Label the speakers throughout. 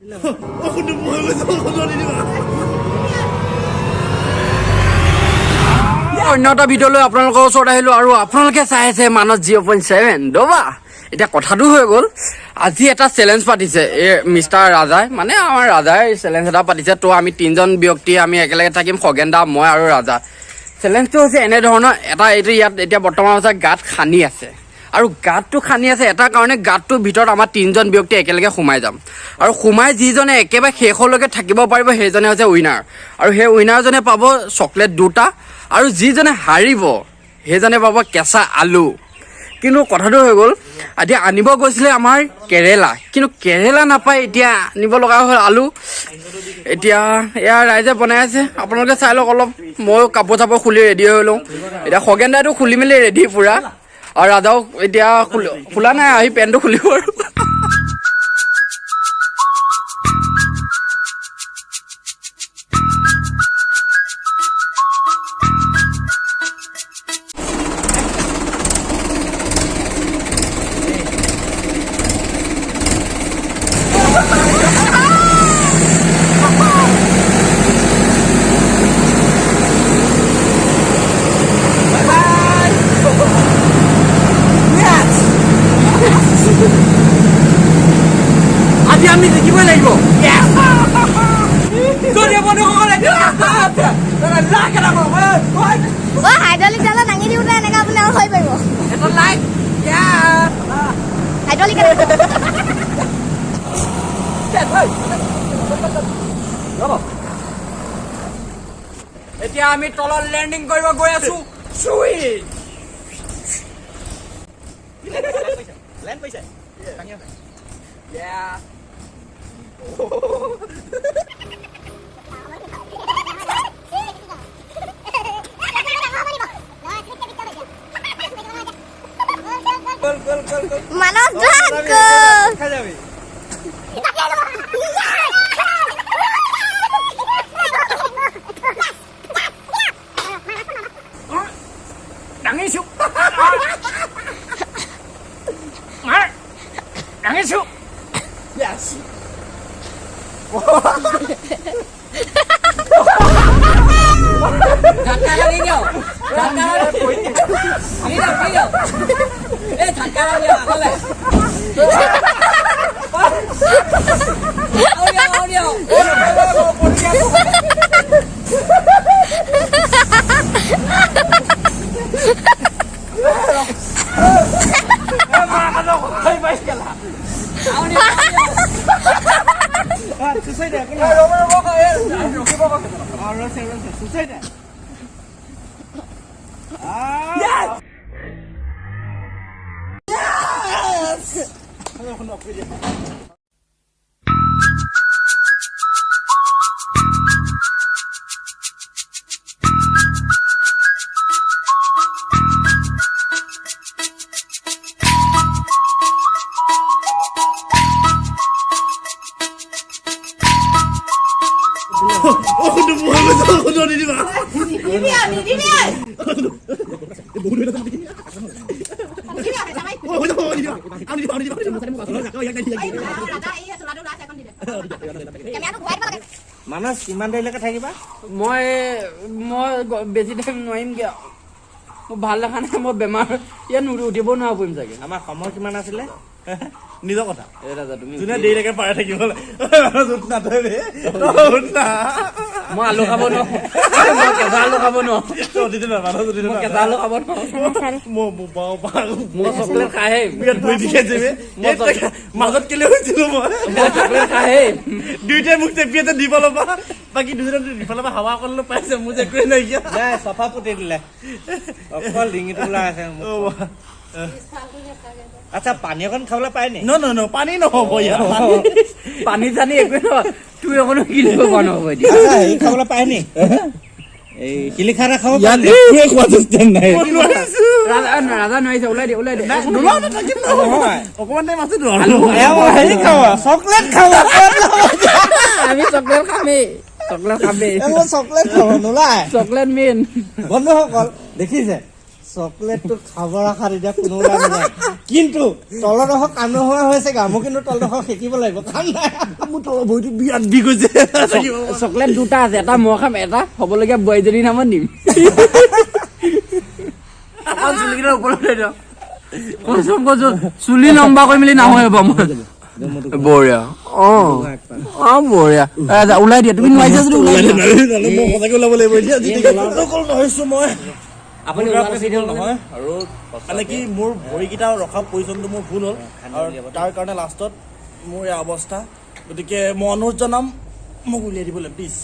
Speaker 1: অন্য এটা ভিডিঅ'লৈ আপোনালোকৰ ওচৰত আহিলোঁ আৰু আপোনালোকে চাই আছে মানস 0.7 দবা। এতিয়া কথাটো হৈ গ'ল, আজি এটা চেলেঞ্জ পাতিছে এই মিষ্টাৰ ৰাজাই, মানে আমাৰ ৰাজাই চেলেঞ্জ এটা পাতিছে। তো আমি তিনিজন ব্যক্তি আমি একেলগে থাকিম, খগেন দা, মই আৰু ৰাজা। চেলেঞ্জটো হৈছে এনেধৰণৰ এটা, এইটো ইয়াত এতিয়া বৰ্তমান হৈছে গাঁত খান্দি আছে, আৰু গাঁতটো খান্দি আছে এটা কাৰণে, গাঁতটোৰ ভিতৰত আমাৰ তিনিজন ব্যক্তি একেলগে সোমাই যাম, আৰু সোমাই যিজনে একেবাৰে শেষলৈকে থাকিব পাৰিব সেইজনে হৈছে উইনাৰ, আৰু সেই উইনাৰজনে পাব চকলেট 2টা, আৰু যিজনে হাৰিব সেইজনে পাব কেঁচা আলু। কিন্তু কথাটো হৈ গ'ল, এতিয়া আনিব গৈছিলে আমাৰ কেৰেলা, কিন্তু কেৰেলা নাপায়, এতিয়া আনিব লগা হ'ল আলু। এতিয়া এয়া ৰাইজে বনাই আছে, আপোনালোকে চাই লওক অলপ। ময়ো কাপোৰ চাপোৰ খুলি ৰেডি হৈ লওঁ। এতিয়া খগেন দাইটো খুলি মেলি ৰেডি পুৰা, আৰু ৰাজাও এতিয়া খোলা নাই, আহি পেণ্টটো খুলিব আৰু। আজি আমি দেখিবই লাগিব।
Speaker 2: হাইড্ৰলিক ডালা দাঙি দিওঁতে এনেকৈ আপুনি আৰু হৈ পাৰিব। হাইড্ৰলিক
Speaker 1: এতিয়া আমি তলত লেণ্ডিং কৰিব গৈ আছো।
Speaker 2: মানস
Speaker 1: ডাঙিছো ডাঙিছো ধাক্কা লাগি গেল, এই ধাক্কা লাগি আগলে
Speaker 3: মানস কিমান দেৰিলৈকে থাকিবা?
Speaker 1: মই বেছি টাইম নোৱাৰিম কিয়, মোৰ ভাল দেখা নাই, মই বেমাৰ, ইয়াত উঠিব নোৱাৰা পৰিম চাগে।
Speaker 3: আমাৰ সময় কিমান আছিলে? নিজৰ কথা
Speaker 1: তুমি
Speaker 3: যোনে দেৰিলৈকে পাৰে থাকিব
Speaker 1: মই আলু খাব নোৱাৰো, মই কেঁচা আলু খাব নোৱাৰো, কেঁচা আলু খাব নোৱাৰো, মই চকলেট খাই
Speaker 3: মাজত কেলে হৈছিলো মই
Speaker 1: চকলেট খাই
Speaker 3: দুইটাই মোক চেপিয়াতে দিব ল'বা, বাকী দুজনে ইফালৰ পৰা হাৱা অকণ পাইছে, মোৰ যে একোৱে নাইকিয়া নাই, চফা পুতি দিলে অকল ডিঙিটো ওলাই আছে। আচ্ছা পানী অকণ খাবলৈ পাই নি? ন পানী নহ'ব ইয়াত,
Speaker 1: পানী চানী একোৱে নহয়, তুই অকণো কিনিব পৰা নহ'ব এতিয়া।
Speaker 3: হেৰি খাবলৈ পাই নি? এই শিলিখা এটা খাব নাই,
Speaker 1: ৰাজা নোৱাৰিছে, ওলাই দিয়ে
Speaker 3: অকমান টাইম আছে
Speaker 1: হেৰি খাওঁ,
Speaker 3: চকলেট খাবা,
Speaker 1: আমি চকলেট খামেই, চকলেট খামেই,
Speaker 3: চকলেট খাব নোলায়,
Speaker 1: চকলেট মেইন।
Speaker 3: বন্ধুসকল দেখিছে চকলেটটো খাব ৰাখাত এতিয়া কোনো লাভ নাই কিন্তু তলডোখৰ কাম নোহোৱা হৈছে গা মই কিন্তু তলডোখৰ শিকিব লাগিব কাম নাই মোৰ তলৰ ভৰিটো বিৰাট বিষ হৈছে
Speaker 1: চকলেট দুটা আছে এটা মই খাম এটা হ'বলগীয়া বোৱাৰীজনীৰ নামত নিম চুলিকেইটা ওপৰত কৈছো চুলি লম্বা কৰি মেলি নাহোৱে বাৰু মই বঢ়িয়া বঢ়িয়া ওলাই দিয়া তুমি নোৱাৰিছা যদি ওলাই দিয়া
Speaker 3: মই সঁচাকে ওলাব লাগিব এতিয়া অকল নহৈছো মই আপুনি নহয় আৰু মানে কি মোৰ ভৰিকেইটা ৰখা পজিশ্যনটো মোৰ ভুল হ'ল আৰু তাৰ কাৰণে লাষ্টত মোৰ এই অৱস্থা গতিকে মই অনুৰোধ জনাম মোক উলিয়াই দিবলৈ please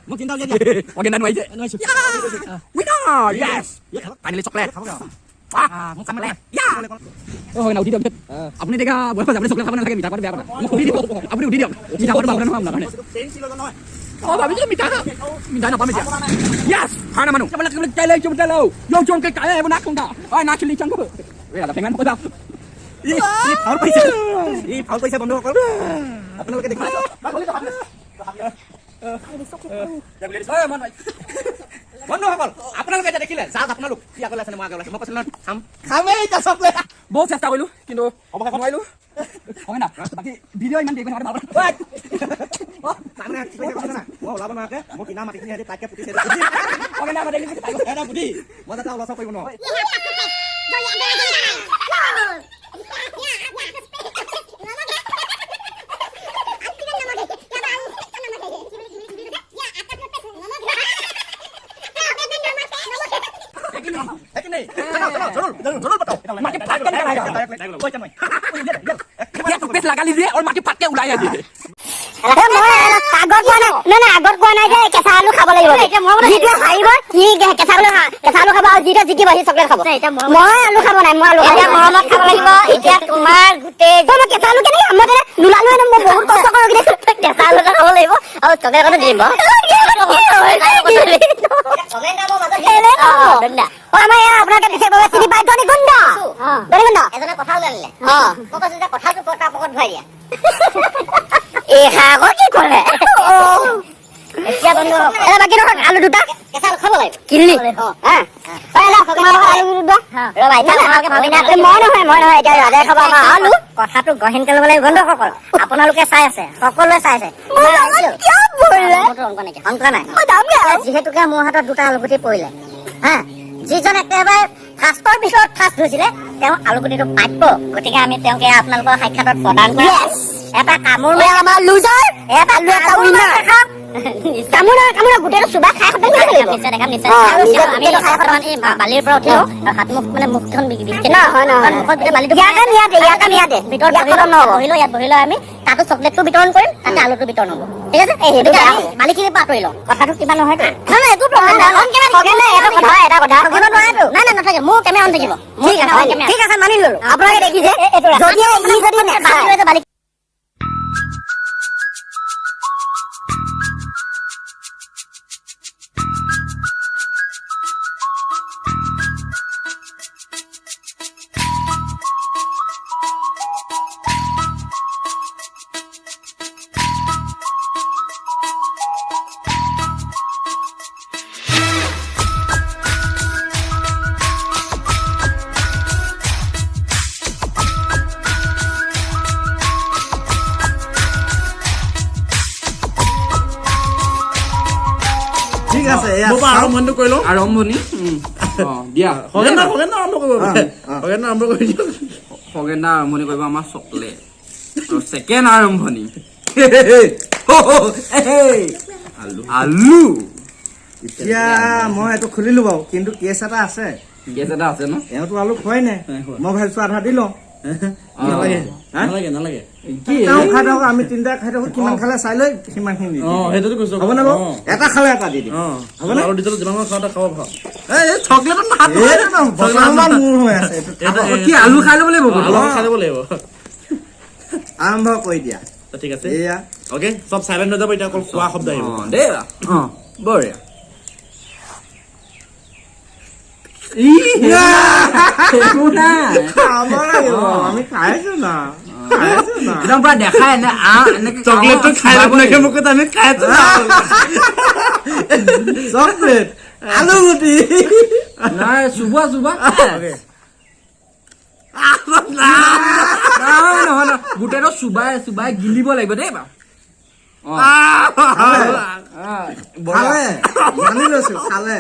Speaker 1: Mungkin tahu dia. Organ dan wajib. Winner! Yes! Finally coklat. Mau sama leh. Ya. Oh, nak udah dia. Apa ni dia? Buat apa? Coklat apa nak lagi minta pada biar apa? Mau udah dia. Apa ni udah dia? Minta pada bapak nama mana? Oh, bapak itu minta. Minta apa macam? Yes! Mana manu? Coba nak jalan, coba jalan. Yo jom ke kaya, mana kau dah? Ah, nak cili cangkup. Weh, ada pengen apa dah? Ini paul paisa. Ini paul paisa benda apa? Apa nak kita dekat? বন্ধু সকল আপোনালোকে এতিয়া দেখিলে যাওক আপোনালোক কি আগলৈ আছে মই আগলৈ মই কৈছিলো খাম খামেই এতিয়া চকলেট বহুত চেষ্টা কৰিলো কিন্তু অৱশেষত নোৱাৰিলো হয় না বাকী ভিডিঅ' ইমান দেৰি ভাল ওলাব নোৱাৰে মই কিনা মাটিখিনি সিহঁতি তাইকে পুতিছে মই যাতে ওলাব পাৰিব নহয় लगा लीजिए और माटी फाट के उड़ाया दीजिए
Speaker 2: আগত কোৱা নাই যে কেঁচা আলু খাব লাগিব যিটো খাইব সি কেঁচা আলু খাব আৰু যিটো জিকিব সি চকলেট খাব মই আলু খাব নাই মই আলু এতিয়া মৰমত খাব লাগিব এতিয়া তোমাৰ গোটেই মই কেঁচা আলু কেনেকে মই নোলালো মই বহুত কষ্ট কৰি কেঁচা আলু খাব লাগিব আৰু চকলেট দিম আমাৰ ইয়াৰ আপোনালোকে বিশেষ বাবে চিনি পাই দনিগুণ্ড এজনে কথা ওলালে মই কৈছো যে কথাটো তাৰ পকত ভৰাই দিয়া এই আগত কি কৰে এতিয়া বন্ধু এটা বাকী নহয় আলু দুটা কেঁচা আলু খাব লাগিব কিনলি মই নহয় এতিয়া ৰাজাই খাব আমাৰ আলু কথাটো গহীনকে ল'ব লাগিব বন্ধুসকল আপোনালোকে চাই আছে সকলোৱে চাই আছে অংক নাই যিহেতুকে মোৰ হাতত দুটা আলুগুটি পৰিলে হা যিজন একেবাৰে ফাৰ্ষ্টৰ পিছত ফাৰ্ষ্ট হৈছিলে তেওঁ আলুগুটিটো পাইব গতিকে আমি তেওঁকে আপোনালোকৰ সাক্ষাতত প্ৰদান কৰিম এটা কামোৰ আমাৰ লুজাৰ এটা উইনাৰ কামোৰ গোটেইটো চুবা খাই নিশ্চয় দেখাম নিশ্চয় বালিৰ পৰা উঠিলো হাত মুখ মানে মুখখন বিকিছে মুখত গোটেই বালিটো ভিতৰত ইয়াত বহিলৈ আমি তাতো চকলেটটো বিতৰণ কৰিম তাতে আলুটো বিতৰণ হ'ব ঠিক আছে বালিখিনি পাতৰি লওঁ কথাটো কিবা নহয় নাথাকে মোৰ কেমেৰা অন থাকিব ঠিক আছে মানি ললো আপোনালোকে দেখিছে
Speaker 3: ঠিক আছে আৰম্ভণিটো কৰি লওঁ
Speaker 1: আৰম্ভণি দিয়া
Speaker 3: খগেন আৰম্ভ কৰিব খগেন আৰম্ভ কৰি দিয়ক
Speaker 1: খগেন আৰম্ভণি কৰিব আমাৰ চকলেট আৰু ছেকেণ্ড আৰম্ভণি আলু
Speaker 3: এতিয়া মই এইটো খুলিলো বাৰু কিন্তু কেছ এটা আছে
Speaker 1: কেছ এটা আছে ন
Speaker 3: এওঁতো আলু খোৱাই নাই মই ভাবিছো আধা দি লওঁ নালাগে নালাগে নালাগে
Speaker 1: কি
Speaker 3: তেওঁ খাই থাকক আমি তিনিটা খাই থাকো কিমান খালে চাই লৈ সিমানখিনি
Speaker 4: সেইটোতো কৈছো
Speaker 3: হ'ব নে বাৰু এটা খালে এটা দি দিম
Speaker 4: হ'ব না আৰু দিলে যিমান খাওঁতে খাব ভাল
Speaker 1: চকলেটত
Speaker 3: বছৰমান মোৰ হৈ আছে এইটো
Speaker 1: কি আলু খাই ল'ব লাগিব
Speaker 4: অলপ খাই দিব লাগিব
Speaker 3: আৰম্ভ কৰি দিয়া
Speaker 4: ঠিক আছে
Speaker 3: এয়া
Speaker 4: অ'কে চব চাইলেণ্ট হৈ যাব এতিয়া অকল খোৱা শব্দ আহিব
Speaker 1: দেই বঢ়িয়া
Speaker 3: খাব লাগিব আমি খাইছো না খাইছো না
Speaker 1: একদম পুৰা দেখাই এনে এনেকে
Speaker 4: চকলেটটো খাই আপোনাকে মোক আমি খাই আছো
Speaker 3: চকলেট আলু গুটি
Speaker 1: নাই চুবা চুবা নহয় গোটেইটো চুবাই চুবাই গিলিব লাগিব দেই বাৰু
Speaker 3: খালে মানি লৈছো খালে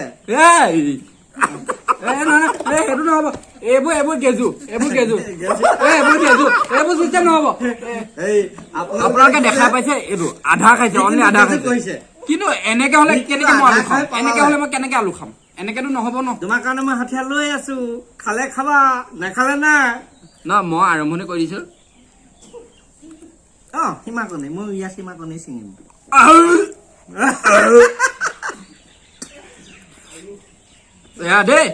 Speaker 1: সেইটো নহব এইবোৰ গেজু এইবোৰ চিষ্টেম নহব
Speaker 3: এই
Speaker 1: আপোনালোকে দেখা পাইছে এইটো আধা খাইছে অনলি আধা খাইছে কিন্তু এনেকে হলে কেনেকে মই আলু খাম এনেকে হলে মই কেনেকে আলু খাম এনেকেতো নহব ন
Speaker 3: তোমাৰ কাৰণে মই হাঠিয়াৰ লৈ আছো খালে খাবা নেখালে নাই
Speaker 1: ন মই আৰম্ভণি কৰি দিছো
Speaker 3: সীমাকণি মই ইয়াৰ সীমাকণি ছিঙিম
Speaker 1: দেই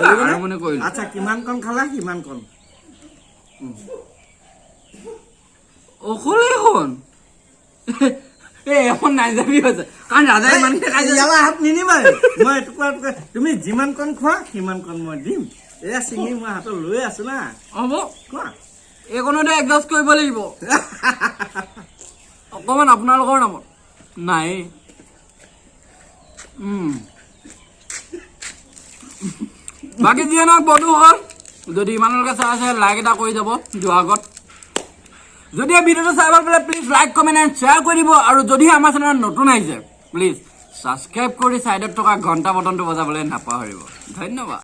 Speaker 1: আৰম্ভণি কৰিলো
Speaker 3: আচ্ছা কিমান কণ খালা কিমান কণ
Speaker 1: অকলে এখন এখন নাই যাবি হৈছে কাৰণ ৰাজাই ইমানকে খাইছে
Speaker 3: ইয়ালা হাত নিনিবাই মই এটুকুৰা এটুকুৰা তুমি যিমান কণ খোৱা সিমান কণ মই দিম এয়া ছিঙি মই হাতত লৈ আছো না
Speaker 1: হ'ব
Speaker 3: কোৱা
Speaker 1: এইকণতে এডজাষ্ট কৰিব লাগিব অকমান আপোনালোকৰ নামত নাই বাকী যিয়ে নহওক বন্ধুসকল যদি ইমানলৈকে চাই আছে লাইক এটা কৰি যাব যোৱাৰ আগত যদি এই ভিডিঅ'টো চাই ভাল পালে please like comment and share কৰি দিব আৰু যদিহে আমাৰ চেনেলত নতুন আহিছে প্লিজ ছাবস্ক্ৰাইব কৰি ছাইডত থকা ঘণ্টা বটনটো বজাবলৈ নাপাহৰিব ধন্যবাদ